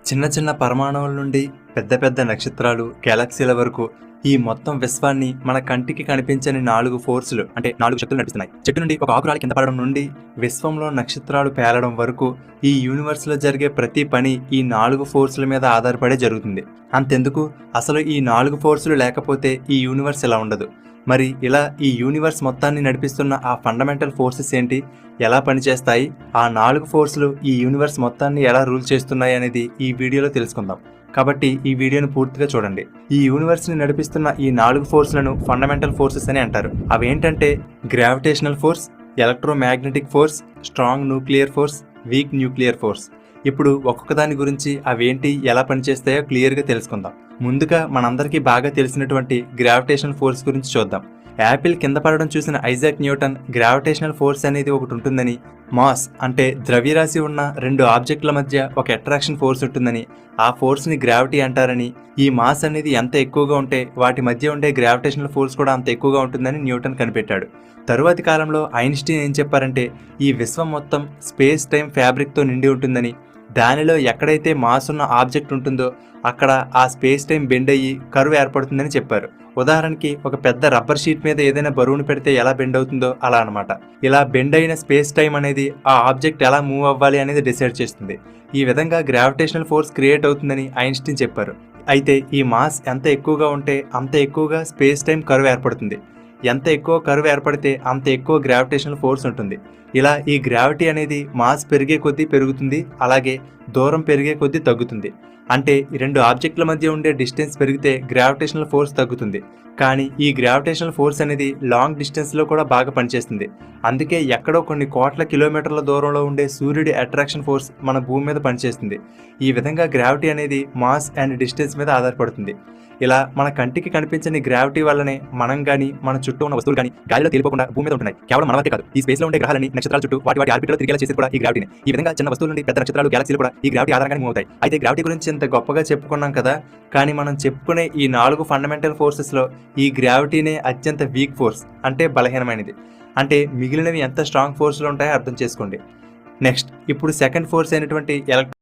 చిన్న చిన్న పరమాణువుల నుండి పెద్ద పెద్ద నక్షత్రాలు, గెలాక్సీల వరకు ఈ మొత్తం విశ్వాన్ని మన కంటికి కనిపించని 4 ఫోర్సులు అంటే 4 శక్తులు నడిపిస్తున్నాయి. చెట్టు నుండి ఒక ఆకురాలి కింద పడడం నుండి విశ్వంలో నక్షత్రాలు పేలడం వరకు ఈ యూనివర్స్లో జరిగే ప్రతి పని ఈ 4 ఫోర్సుల మీద ఆధారపడే జరుగుతుంది. అంతెందుకు, అసలు ఈ 4 ఫోర్సులు లేకపోతే ఈ యూనివర్స్ ఇలా ఉండదు. మరి ఇలా ఈ యూనివర్స్ మొత్తాన్ని నడిపిస్తున్న ఆ ఫండమెంటల్ ఫోర్సెస్ ఏంటి, ఎలా పనిచేస్తాయి, ఆ 4 ఫోర్సులు ఈ యూనివర్స్ మొత్తాన్ని ఎలా రూల్ చేస్తున్నాయి అనేది ఈ వీడియోలో తెలుసుకుందాం. కాబట్టి ఈ వీడియోను పూర్తిగా చూడండి. ఈ యూనివర్స్ని నడిపిస్తున్న ఈ 4 ఫోర్సులను ఫండమెంటల్ ఫోర్సెస్ అని అంటారు. అవేంటంటే gravitational force, electromagnetic force, strong nuclear force, week nuclear force. ఇప్పుడు ఒక్కొక్క దాని గురించి అవేంటి, ఎలా పనిచేస్తాయో క్లియర్గా తెలుసుకుందాం. ముందుగా మనందరికీ బాగా తెలిసినటువంటి గ్రావిటేషనల్ ఫోర్స్ గురించి చూద్దాం. యాపిల్ కింద పడడం చూసిన ఐజాక్ న్యూటన్ గ్రావిటేషనల్ ఫోర్స్ అనేది ఒకటి ఉంటుందని, మాస్ అంటే ద్రవ్యరాశి ఉన్న 2 ఆబ్జెక్టుల మధ్య ఒక అట్రాక్షన్ ఫోర్స్ ఉంటుందని, ఆ ఫోర్స్ని గ్రావిటీ అంటారని, ఈ మాస్ అనేది ఎంత ఎక్కువగా ఉంటే వాటి మధ్య ఉండే గ్రావిటేషనల్ ఫోర్స్ కూడా అంత ఎక్కువగా ఉంటుందని న్యూటన్ కనిపెట్టాడు. తరువాతి కాలంలో ఐన్స్టీన్ ఏం చెప్పారంటే ఈ విశ్వం మొత్తం స్పేస్ టైం ఫ్యాబ్రిక్తో నిండి ఉంటుందని, దానిలో ఎక్కడైతే మాస్ ఉన్న ఆబ్జెక్ట్ ఉంటుందో అక్కడ ఆ స్పేస్ టైం బెండ్ అయ్యి కర్వ్ ఏర్పడుతుందని చెప్పారు. ఉదాహరణకి ఒక పెద్ద రబ్బర్ షీట్ మీద ఏదైనా బరువును పెడితే ఎలా బెండ్ అవుతుందో అలా అనమాట. ఇలా బెండ్ అయిన స్పేస్ టైం అనేది ఆ ఆబ్జెక్ట్ ఎలా మూవ్ అవ్వాలి అనేది డిసైడ్ చేస్తుంది. ఈ విధంగా గ్రావిటేషనల్ ఫోర్స్ క్రియేట్ అవుతుందని ఐన్స్టీన్ చెప్పారు. అయితే ఈ మాస్ ఎంత ఎక్కువగా ఉంటే అంత ఎక్కువగా స్పేస్ టైం కర్వ్ ఏర్పడుతుంది. ఎంత ఎక్కువ కర్వ్ ఏర్పడితే అంత ఎక్కువ గ్రావిటేషనల్ ఫోర్స్ ఉంటుంది. ఇలా ఈ గ్రావిటీ అనేది మాస్ పెరిగే కొద్దీ పెరుగుతుంది, అలాగే దూరం పెరిగే కొద్దీ తగ్గుతుంది. అంటే ఈ 2 ఆబ్జెక్టుల మధ్య ఉండే డిస్టెన్స్ పెరిగితే గ్రావిటేషనల్ ఫోర్స్ తగ్గుతుంది. కానీ ఈ గ్రావిటేషనల్ ఫోర్స్ అనేది లాంగ్ డిస్టెన్స్లో కూడా బాగా పనిచేస్తుంది. అందుకే ఎక్కడో కొన్ని కోట్ల కిలోమీటర్ల దూరంలో ఉండే సూర్యుడి అట్రాక్షన్ ఫోర్స్ మన భూమి మీద పనిచేస్తుంది. ఈ విధంగా గ్రావిటీ అనేది మాస్ అండ్ డిస్టెన్స్ మీద ఆధారపడుతుంది. ఇలా మన కంటికి కనిపించని గ్రావిటీ వల్లనే మనం కానీ, మన చుట్టూ ఉన్న వస్తువులు కానీ గాలిలో తేలిపోకుండా భూమి మీద ఉంటున్నాయి. కేవలం మన వరకే కాదు, ఈ స్పేస్లో ఉండే గ్రహాలని, నక్షత్రాల చుట్టూ వాటి ఆర్బిట్లో తిరిగేలా చేసేది కూడా ఈ గ్రావిటీనే. ఈ విధంగా చిన్న వస్తువుల నుండి పెద్ద నక్షత్రాలు, గ్యాలక్సీలు కూడా ఈ గ్రావిటీ ఆధారంగానే మూవ్ అవుతాయి. అయితే గ్రావిటీ గురించి ఇంత గొప్పగా చెప్పుకున్నాం కదా, కానీ మనం చెప్పుకునే ఈ 4 ఫండమెంటల్ ఫోర్సెస్లో ఈ గ్రావిటీనే అత్యంత వీక్ ఫోర్స్, అంటే బలహీనమైనది. అంటే మిగిలినవి ఎంత స్ట్రాంగ్ ఫోర్స్లో ఉంటాయో అర్థం చేసుకోండి. నెక్స్ట్, ఇప్పుడు సెకండ్ ఫోర్స్ అయినటువంటి